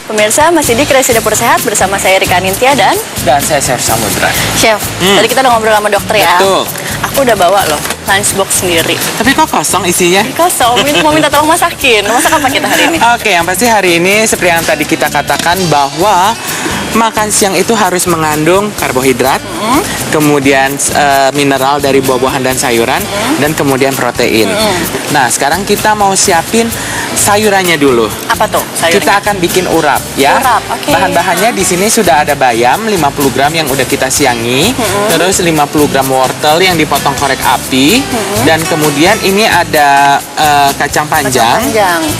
Pemirsa, masih di Kreasi Dapur Sehat bersama saya Rika Nintya dan saya Chef Samudra. Chef, tadi kita udah ngobrol sama dokter ya. Betul. Aku udah bawa loh lunchbox sendiri. Tapi kok kosong isinya? Kosong, ini mau minta tolong masakin. Masak apa kita hari ini? Oke, yang pasti hari ini seperti yang tadi kita katakan bahwa makan siang itu harus mengandung karbohidrat, kemudian mineral dari buah-buahan dan sayuran, dan kemudian protein. Nah, sekarang kita mau siapin sayurannya dulu. Apa tuh sayurnya? Kita akan bikin urap ya. Urap, oke. Bahan-bahannya di sini sudah ada bayam 50 gram yang udah kita siangi, terus 50 gram wortel yang dipotong korek api, dan kemudian ini ada kacang panjang.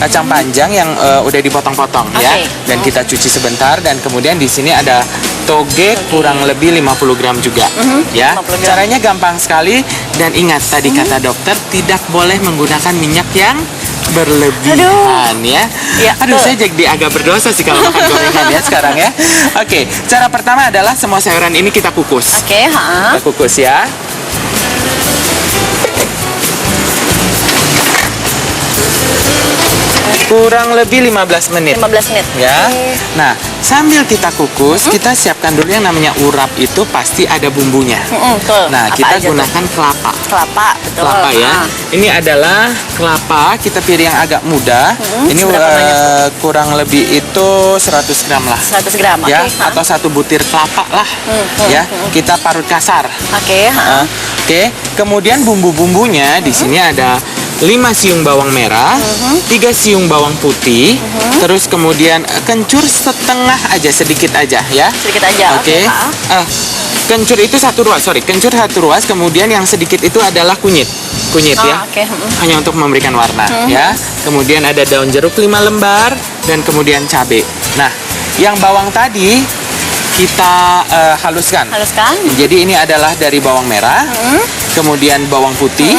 Kacang panjang yang udah dipotong-potong ya. Dan kita cuci sebentar, dan kemudian di sini ada toge kurang lebih 50 gram juga ya. 50 gram. Caranya gampang sekali, dan ingat tadi kata dokter tidak boleh menggunakan minyak yang berlebihan. Ya. Aduh, saya jadi agak berdosa sih kalau makan gorengan ya sekarang ya. Oke, cara pertama adalah semua sayuran ini kita kukus. Kita kukus ya. Kurang lebih 15 menit. 15 menit. Ya. Nah, sambil kita kukus, kita siapkan dulu yang namanya urap, itu pasti ada bumbunya. Betul. Nah, Apa kita aja gunakan kelapa. Kelapa, betul. Kelapa ya. Ini adalah kelapa, kita pilih yang agak muda. Ini kurang lebih itu 100 gram lah. 100 gram, ya, atau 1 butir kelapa lah. Ya, kita parut kasar. Oke, kemudian bumbu-bumbunya di sini ada 5 siung bawang merah, 3 siung bawang putih, terus kemudian kencur setengah aja, sedikit aja ya. Sedikit aja. Oke. Kencur itu 1 ruas, kencur 1 ruas, kemudian yang sedikit itu adalah kunyit ya. Hanya untuk memberikan warna ya. Kemudian ada daun jeruk 5 lembar, dan kemudian cabai. Nah, yang bawang tadi kita haluskan. Jadi ini adalah dari bawang merah, kemudian bawang putih,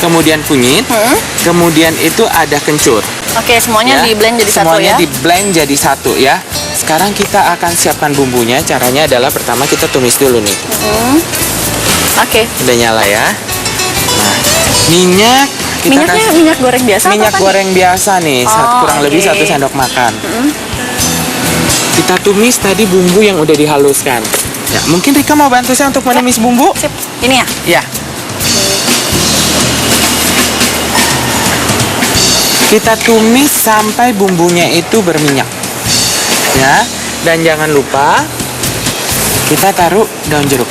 kemudian kunyit, kemudian itu ada kencur. Oke, semuanya di blend jadi satu ya. Semuanya di blend jadi satu ya. Sekarang kita akan siapkan bumbunya. Caranya adalah pertama kita tumis dulu nih. Udah nyala ya. Nah, minyak kita minyaknya minyak goreng biasa. Minyak goreng biasa nih, kurang lebih 1 sendok makan. Kita tumis tadi bumbu yang udah dihaluskan. Ya, mungkin Rika mau bantu saya untuk menumis bumbu. Sip. Ini ya? Ya. Kita tumis sampai bumbunya itu berminyak. Ya, dan jangan lupa kita taruh daun jeruk.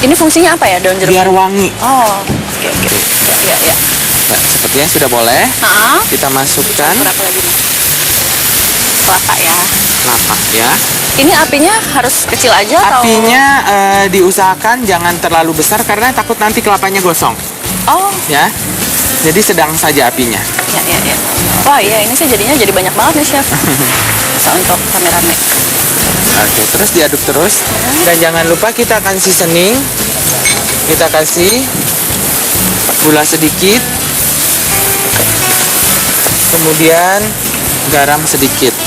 Ini fungsinya apa ya daun jeruk? Biar wangi. Oke. Ya. Nah, sepertinya sudah boleh. Kita masukkan. Berapa lagi nih? Kelapa ya. Kelapa ya. Ini apinya harus kecil aja atau? Apinya diusahakan jangan terlalu besar karena takut nanti kelapanya gosong. Ya. Jadi sedang saja apinya. Ya. Wah iya, ini sih jadinya jadi banyak banget nih Chef. Bisa untuk rame-rame. Oke, terus diaduk terus. Dan jangan lupa kita akan seasoning. Kita kasih gula sedikit. Kemudian garam sedikit.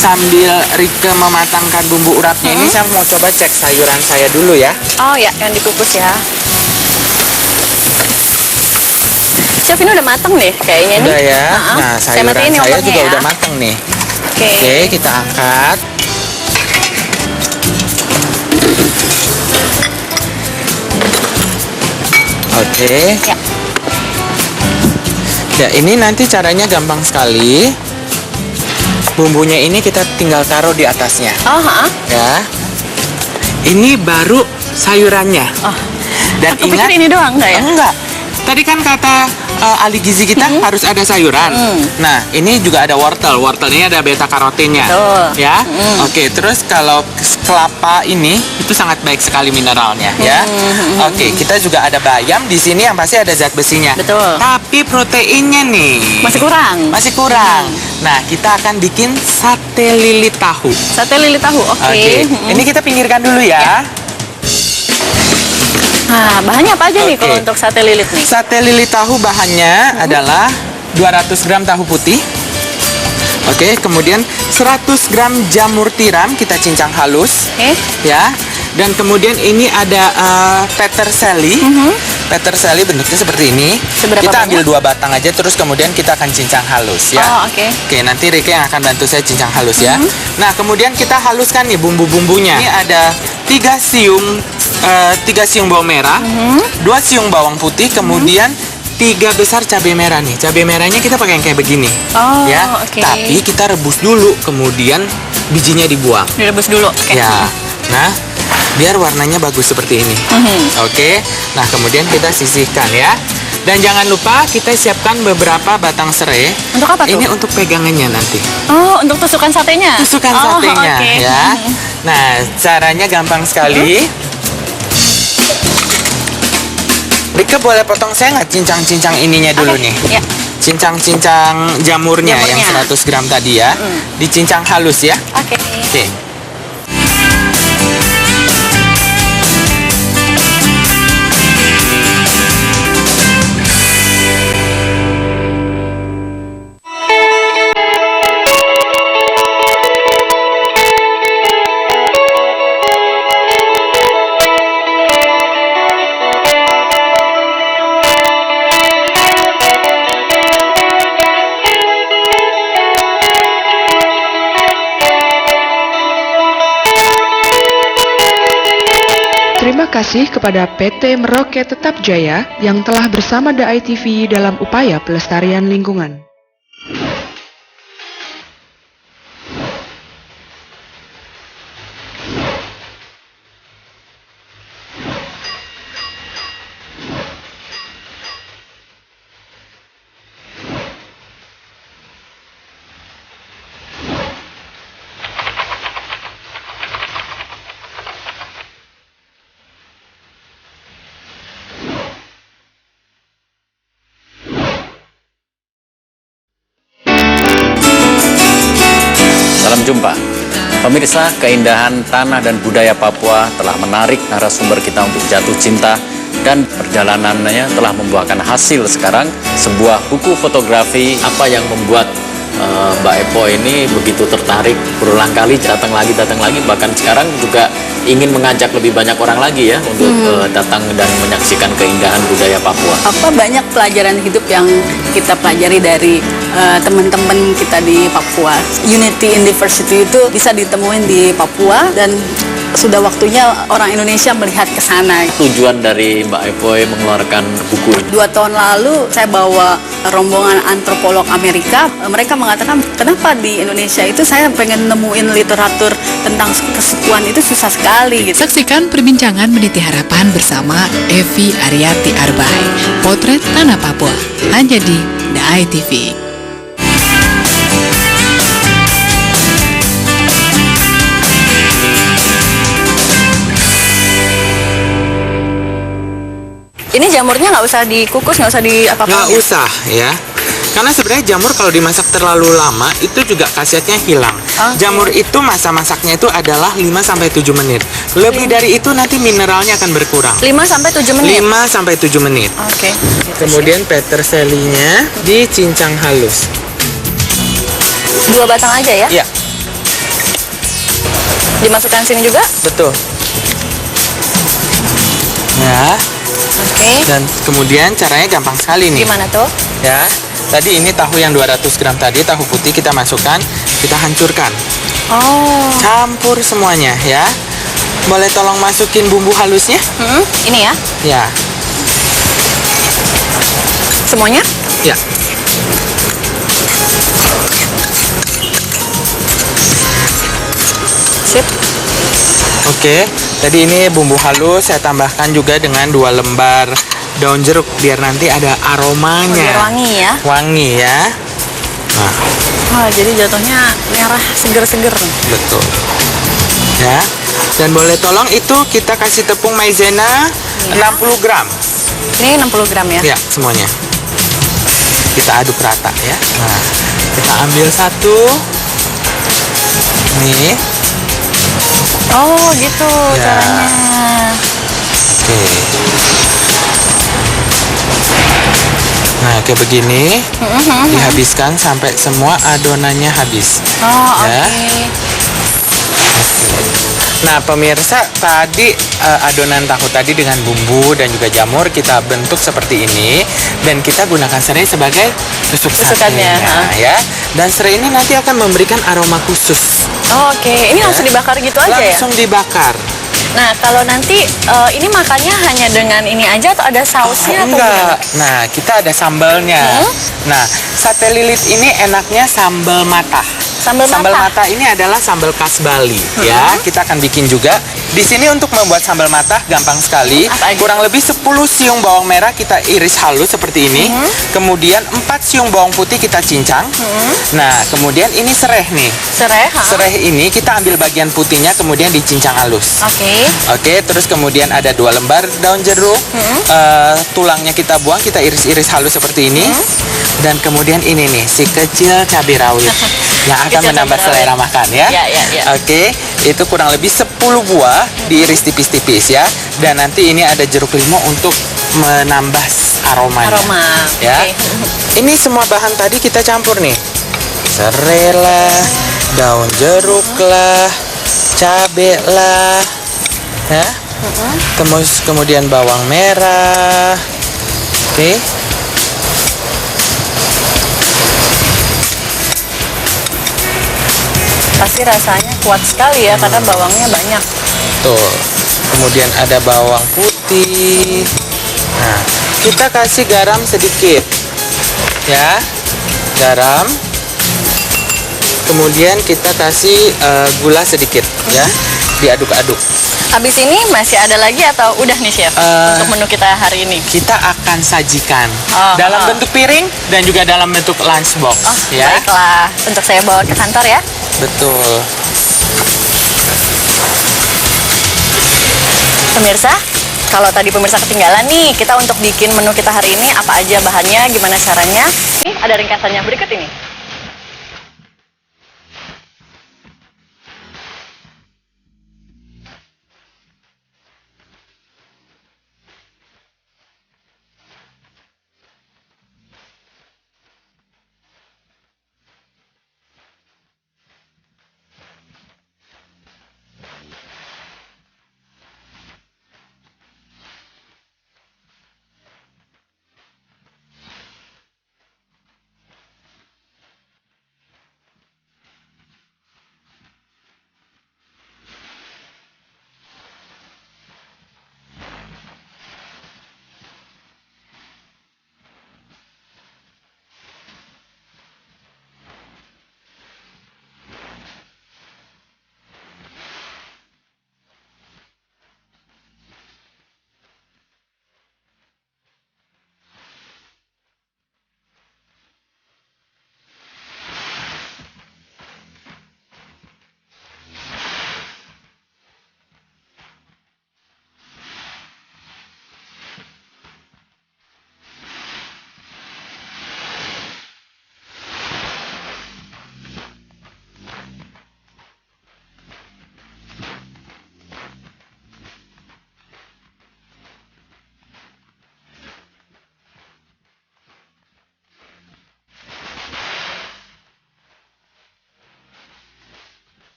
Sambil Rika mematangkan bumbu urapnya ini, saya mau coba cek sayuran saya dulu ya. Oh ya, yang dikukus ya. Chef, ini udah matang nih kayaknya nih. Udah ya. Nah, sayuran saya juga udah matang nih. Oke, kita angkat. Oke. Ya, ini nanti caranya gampang sekali. Bumbunya ini kita tinggal taruh di atasnya. Ya. Ini baru sayurannya. Dan aku ingat, pikir ini doang nggak ya? Enggak. Tadi kan kata ahli gizi kita harus ada sayuran. Nah, ini juga ada wortel. Wortel ini ada beta karotinnya. Ya. Oke, terus kalau kelapa ini itu sangat baik sekali mineralnya ya. Oke, kita juga ada bayam di sini yang pasti ada zat besinya. Betul. Tapi proteinnya nih masih kurang. Nah, kita akan bikin sate lilit tahu. Sate lilit tahu. Oke. Ini kita pinggirkan dulu ya. Nah, bahannya apa aja nih kalau untuk sate lilit nih? Sate lilit tahu bahannya adalah 200 gram tahu putih. Oke, kemudian 100 gram jamur tiram kita cincang halus. Ya. Dan kemudian ini ada peterseli peterseli bentuknya seperti ini. Seberapa kita ambil banyak? 2 batang aja, terus kemudian kita akan cincang halus ya. Oh, oke. Oke, nanti Rike yang akan bantu saya cincang halus ya. Nah, kemudian kita haluskan nih bumbu-bumbunya. Ini ada 3 siung bawang merah, 2 siung bawang putih, kemudian 3 besar cabai merah nih. Cabai merahnya kita pakai yang kayak begini. Oh, ya. oke. Tapi kita rebus dulu, kemudian bijinya dibuang. Direbus dulu. Oke. Ya. Nah, biar warnanya bagus seperti ini. Oke. Nah, kemudian kita sisihkan ya. Dan jangan lupa kita siapkan beberapa batang serai. Untuk apa tuh? Ini untuk pegangannya nanti. Oh, untuk tusukan satenya? Tusukan Oh, satenya oke. ya. Nah, caranya gampang sekali. Rika boleh potong saya nggak cincang-cincang ininya dulu nih? Ya. Cincang-cincang jamurnya yang 100 gram tadi ya. Dicincang halus ya. Oke. Oke. Terima kasih kepada PT Merauke Tetap Jaya yang telah bersama The ITV dalam upaya pelestarian lingkungan. Salam jumpa. Pemirsa, keindahan tanah dan budaya Papua telah menarik narasumber kita untuk jatuh cinta dan perjalanannya telah membuahkan hasil sekarang sebuah buku fotografi. Apa yang membuat Mbak Epo ini begitu tertarik berulang kali datang lagi, bahkan sekarang juga ingin mengajak lebih banyak orang lagi ya untuk datang dan menyaksikan keindahan budaya Papua. Apa banyak pelajaran hidup yang kita pelajari dari teman-teman kita di Papua. Unity in Diversity itu bisa ditemuin di Papua dan sudah waktunya orang Indonesia melihat ke sana. Tujuan dari Mbak Epoy mengeluarkan buku ini? 2 tahun lalu saya bawa rombongan antropolog Amerika. Mereka mengatakan, kenapa di Indonesia itu saya pengen nemuin literatur tentang kesukuan itu susah sekali gitu. Saksikan perbincangan Meniti Harapan bersama Evi Aryati Arbai, Potret Tanah Papua, hanya di The ITV. Ini jamurnya nggak usah dikukus, nggak usah di apa-apa. Nggak usah ya. Karena sebenarnya jamur kalau dimasak terlalu lama itu juga khasiatnya hilang. Jamur itu masa masaknya itu adalah 5-7 menit. Lebih dari itu nanti mineralnya akan berkurang. 5-7 menit. 5-7 menit. Oke. Kemudian peterselinya dicincang halus. 2 batang aja ya? Iya, Dimasukkan sini juga? betul. Ya, Oke. dan kemudian caranya gampang sekali nih. Gimana tuh? Ya, tadi ini tahu yang 200 gram tadi, tahu putih kita masukkan, kita hancurkan. Oh. Campur semuanya ya. Boleh tolong masukin bumbu halusnya? Ini ya? Ya, Semuanya? ya. Sip. Oke, tadi ini bumbu halus saya tambahkan juga dengan 2 lembar daun jeruk biar nanti ada aromanya. Biar wangi ya? Wangi ya. Nah, Wah, jadi jatuhnya merah seger-seger. betul. Ya. Dan boleh tolong itu kita kasih tepung maizena 60 gram. Ini 60 gram ya? Ya, semuanya. Kita aduk rata ya. Nah, kita ambil satu. Nih. Oh, gitu Ya. caranya. Oke. Nah, kayak begini. Dihabiskan sampai semua adonannya habis. Oh, oke. Ya. Nah pemirsa, tadi adonan tahu tadi dengan bumbu dan juga jamur kita bentuk seperti ini, dan kita gunakan serai sebagai tusuk Tusukannya, satenya, ya. Dan serai ini nanti akan memberikan aroma khusus. Oh, oke, ini langsung dibakar gitu aja ya? Langsung dibakar. Nah, kalau nanti ini makannya hanya dengan ini aja atau ada sausnya atau Enggak. gimana? Nah, kita ada sambalnya. Nah, sate lilit ini enaknya sambal matah. Sambal matah ini adalah sambal khas Bali, ya. Kita akan bikin juga. Di sini untuk membuat sambal matah gampang sekali. Apa aja? Kurang lebih 10 siung bawang merah kita iris halus seperti ini. Kemudian 4 siung bawang putih kita cincang. Nah, kemudian ini serai nih. Serai, Serai ini kita ambil bagian putihnya kemudian dicincang halus. Oke. Oke, terus kemudian ada 2 lembar daun jeruk. Tulangnya kita buang, kita iris-iris halus seperti ini. Dan kemudian ini nih, si kecil cabai rawit yang akan Kecil menambah cabai selera rawit. makan ya. Ya. Oke, itu kurang lebih 10 buah diiris tipis-tipis ya. Dan nanti ini ada jeruk limau untuk menambah aromanya. Aroma. Ya. Oke. Ini semua bahan tadi kita campur nih. Serai lah, daun jeruk lah, cabai lah. Ya. Kemudian bawang merah. Oke. Pasti rasanya kuat sekali ya karena bawangnya banyak. Tuh. Kemudian ada bawang putih. Nah, kita kasih garam sedikit. Ya. Garam. Kemudian kita kasih gula sedikit ya. Diaduk-aduk. Habis ini masih ada lagi atau udah nih chef untuk menu kita hari ini? Kita akan sajikan Oh, dalam bentuk piring dan juga dalam bentuk lunchbox ya. Baiklah, untuk saya bawa ke kantor ya. Betul. Pemirsa, kalau tadi pemirsa ketinggalan nih, kita untuk bikin menu kita hari ini apa aja bahannya, gimana caranya? Nih ada ringkasannya berikut ini.